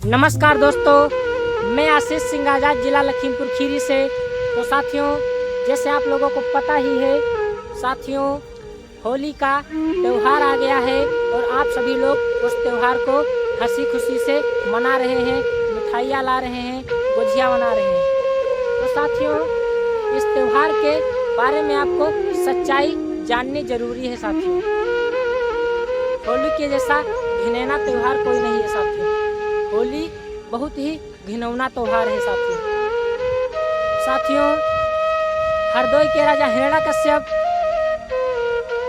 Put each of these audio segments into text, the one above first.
नमस्कार दोस्तों, मैं आशीष सिंह आज़ाद, जिला लखीमपुर खीरी से। तो साथियों, जैसे आप लोगों को पता ही है साथियों, होली का त्यौहार आ गया है और आप सभी लोग उस त्यौहार को हंसी खुशी से मना रहे हैं, मिठाइयाँ ला रहे हैं, गुजिया बना रहे हैं। तो साथियों, इस त्यौहार के बारे में आपको सच्चाई जाननी जरूरी है साथियों। होली के जैसा घिनौना त्यौहार कोई नहीं है साथियों। होली बहुत ही घिनौना त्यौहार है साथियों। हरदोई के राजा हिरण्यकश्यप,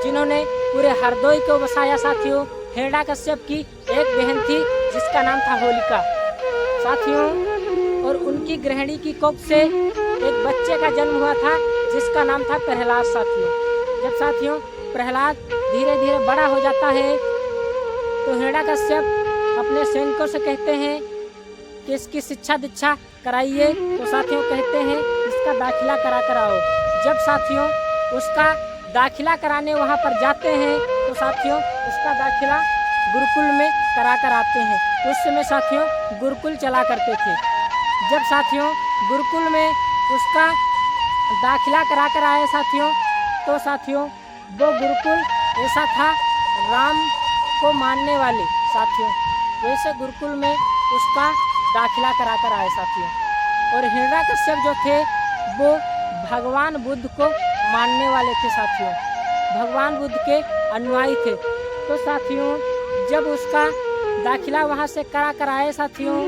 जिन्होंने पूरे हरदोई को बसाया साथियों। हिरण्यकश्यप की एक बहन थी जिसका नाम था होलिका साथियों, और उनकी गृहिणी की कोख से एक बच्चे का जन्म हुआ था जिसका नाम था प्रहलाद साथियों। जब साथियों प्रहलाद धीरे धीरे बड़ा हो जाता है तो हिरण्यकश्यप अपने सैनिकों से कहते हैं कि इसकी शिक्षा दीक्षा कराइए। तो साथियों कहते हैं इसका दाखिला करा कर आओ। जब साथियों उसका दाखिला कराने वहाँ पर जाते हैं तो साथियों उसका दाखिला गुरुकुल में करा कर आते हैं। उस समय साथियों गुरुकुल चला करते थे। जब साथियों गुरुकुल में उसका दाखिला करा कर आए साथियों, तो साथियों वो गुरुकुल ऐसा था राम को मानने वाले साथियों, वैसे गुरुकुल में उसका दाखिला करा कर आए साथियों। और हिरण्यकश्यप जो थे वो भगवान बुद्ध को मानने वाले थे साथियों, भगवान बुद्ध के अनुयायी थे। तो साथियों जब उसका दाखिला वहाँ से करा कर आए साथियों,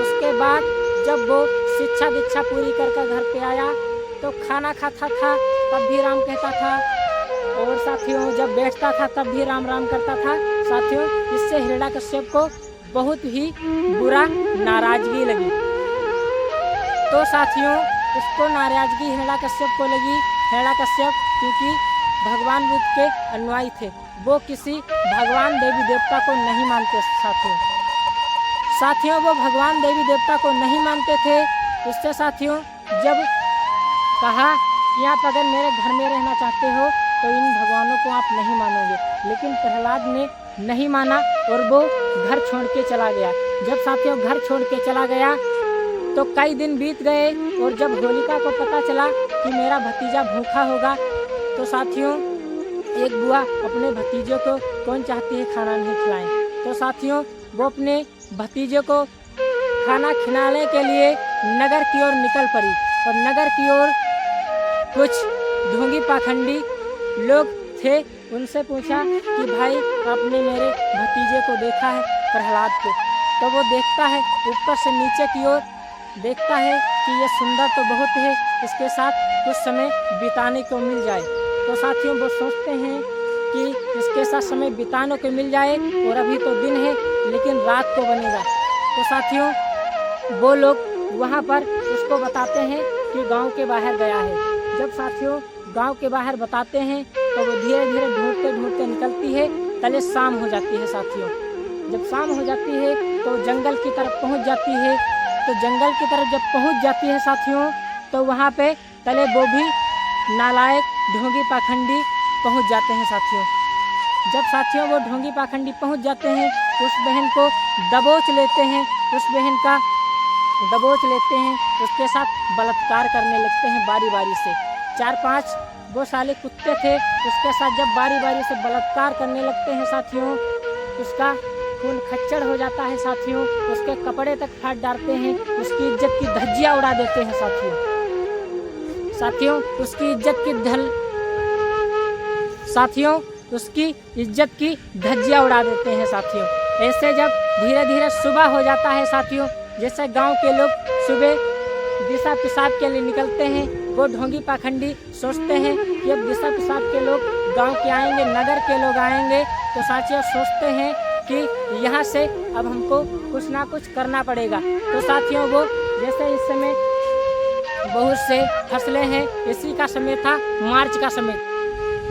उसके बाद जब वो शिक्षा दीक्षा पूरी कर घर पे आया तो खाना खाता था तब भी राम कहता था, और साथियों जब बैठता था तब भी राम राम करता था साथियों। इससे हिरण्यकश्यप को बहुत ही बुरा नाराजगी लगी। तो साथियों उसको नाराजगी हिरण्यकश्यप को लगी। हिरण्यकश्यप क्योंकि भगवान बुद्ध के अनुयायी थे, वो किसी भगवान देवी देवता को नहीं मानते साथियों वो भगवान देवी देवता को नहीं मानते थे। उससे साथियों जब कहा कि आप अगर मेरे घर में रहना चाहते हो तो इन भगवानों को आप नहीं मानोगे, लेकिन प्रहलाद ने नहीं माना और वो घर छोड़ के चला गया। जब साथियों घर छोड़ के चला गया तो कई दिन बीत गए, और जब होलिका को पता चला कि मेरा भतीजा भूखा होगा तो साथियों एक बुआ अपने भतीजे को कौन चाहती है खाना नहीं खिलाएं, तो साथियों वो अपने भतीजे को खाना खिलाने के लिए नगर की ओर निकल पड़ी। और नगर की ओर कुछ ढोंगी पाखंडी लोग थे, उनसे पूछा कि भाई आपने मेरे भतीजे को देखा है प्रहलाद को? तो वो देखता है ऊपर से नीचे की ओर, देखता है कि ये सुंदर तो बहुत है, इसके साथ कुछ समय बिताने को मिल जाए। तो साथियों वो सोचते हैं कि इसके साथ समय बिताने को मिल जाए, और अभी तो दिन है लेकिन रात को बनेगा। तो साथियों वो लोग वहाँ पर उसको बताते हैं कि गांव के बाहर गया है। जब साथियों गांव के बाहर बताते हैं तो वो धीरे धीरे ढूंढते ढूंढते निकलती है, तले शाम हो जाती है साथियों। जब शाम हो जाती है तो जंगल की तरफ पहुंच जाती है। तो जंगल की तरफ जब पहुंच जाती है साथियों, तो वहां पे तले वो भी नालायक ढोंगी पाखंडी पहुंच जाते हैं साथियों। जब साथियों वो ढोंगी पाखंडी पहुंच जाते हैं, उस बहन को दबोच लेते हैं, उस बहन का दबोच लेते हैं, उसके साथ बलात्कार करने लगते हैं बारी बारी से। 4-5 वो साले कुत्ते थे, उसके साथ जब बारी बारी से बलात्कार करने लगते हैं साथियों, उसका खून खच्चड़ हो जाता है साथियों, उसके कपड़े तक फाड़ डालते हैं, उसकी इज्जत की धज्जियां उड़ा देते हैं साथियों उसकी इज्जत की धज्जियां उड़ा देते हैं साथियों। ऐसे जब धीरे धीरे सुबह हो जाता है साथियों, जैसे गांव के लोग सुबह दिशा पेशाब के लिए निकलते हैं, वो ढोंगी पाखंडी सोचते हैं कि अब दिशा पेशाब के लोग गांव के आएंगे, नगर के लोग आएंगे, तो साथियों सोचते हैं कि यहाँ से अब हमको कुछ ना कुछ करना पड़ेगा। तो साथियों वो जैसे इस समय बहुत से फसलें हैं, इसी का समय था मार्च का समय।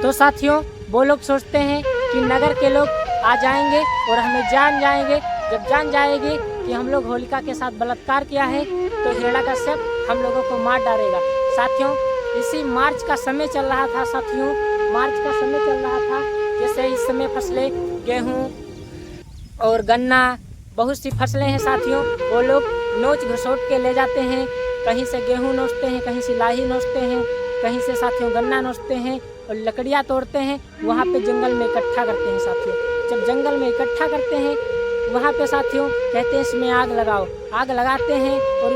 तो साथियों वो लोग सोचते हैं कि नगर के लोग आ जाएंगे और हमें जान जाएंगे। जब जान जाएगी कि हम लोग होलिका के साथ बलात्कार किया है तो हिरण्यकश्यप हम लोगों को मार डालेगा साथियों। इसी मार्च का समय चल रहा था साथियों, मार्च का समय चल रहा था। जैसे इस समय फसलें गेहूँ और गन्ना बहुत सी फसलें हैं साथियों, वो लोग नोच घसोट के ले जाते हैं। कहीं से गेहूँ नोचते हैं, कहीं से लाही नोचते हैं, कहीं से साथियों गन्ना नोचते हैं और लकड़ियाँ तोड़ते हैं, वहाँ पे जंगल में इकट्ठा करते हैं साथियों। जब जंगल में इकट्ठा करते हैं वहाँ पे साथियों कहते हैं इसमें आग लगाओ। आग लगाते हैं और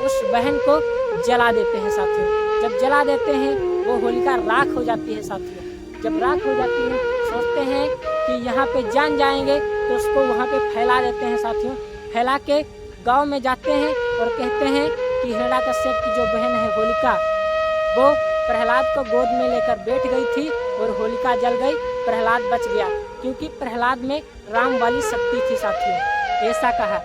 उस बहन को जला देते हैं साथियों। जब जला देते हैं वो होलिका राख हो जाती है साथियों। जब राख हो जाती है सोचते हैं कि यहाँ पे जान जाएंगे, तो उसको वहाँ पे फैला देते हैं साथियों। फैला के गांव में जाते हैं और कहते हैं कि हिरण्यकश्यप की जो बहन है होलिका, वो प्रहलाद को गोद में लेकर बैठ गई थी और होलिका जल गई, प्रहलाद बच गया, क्योंकि प्रहलाद में राम वाली शक्ति थी साथियों। ऐसा कहा।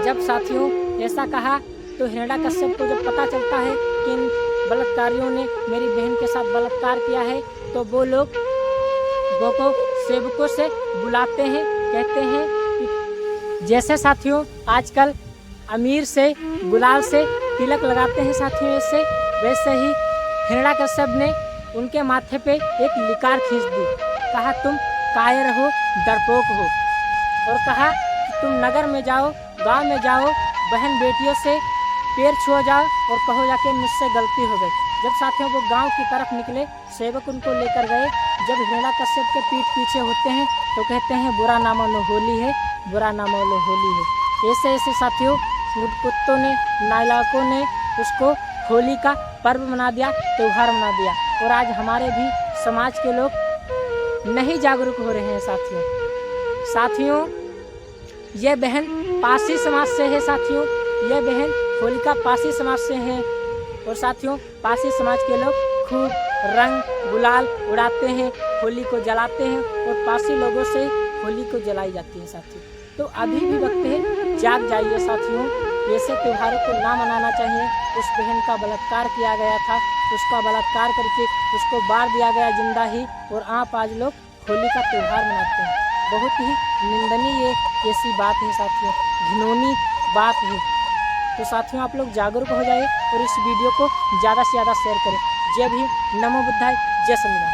जब साथियों ऐसा कहा तो हिरण्यकश्यप को जब पता चलता है कि इन बलात्कारियों ने मेरी बहन के साथ बलात्कार किया है, तो वो लोग वो को सेवकों से बुलाते हैं। कहते हैं कि जैसे साथियों आजकल अमीर से गुलाल से तिलक लगाते हैं साथियों, ऐसे वैसे ही हिरण्यकश्यप ने उनके माथे पे एक लिकार खींच दी। कहा तुम कायर हो, डरपोक हो, और कहा कि तुम नगर में जाओ, गांव में जाओ, बहन बेटियों से पैर छुओ जाओ और कहो जाके मुझसे गलती हो गई। जब साथियों वो गांव की तरफ निकले, सेवक उनको लेकर गए। जब हिरण्यकश्यप के पीठ पीछे होते हैं तो कहते हैं बुरा ना मानो होली है, बुरा ना मानो होली है। ऐसे ऐसे साथियों कुत्तों ने, नालायकों ने उसको होली का पर्व मना दिया, त्यौहार मना दिया। और आज हमारे भी समाज के लोग नहीं जागरूक हो रहे हैं साथियों। ये बहन पासी समाज से है साथियों। ये बहन होलिका पासी समाज से है। और साथियों पासी समाज के लोग खूब रंग गुलाल उड़ाते हैं, होली को जलाते हैं और पासी लोगों से होली को जलाई जाती है साथियों। तो अभी भी वक्त है, जाग जाइए साथियों। ऐसे त्योहारों को ना मनाना चाहिए। उस बहन का बलात्कार किया गया था, उसका बलात्कार करके उसको बार दिया गया जिंदा ही, और आप आज लोग होली का त्यौहार मनाते हैं। बहुत ही निंदनीय ऐसी बात है साथियों, घिनौनी बात है। तो साथियों आप लोग जागरूक हो जाइए और इस वीडियो को ज़्यादा से ज़्यादा शेयर करें। जय भीम, नमो बुद्धाय, जय संविधान।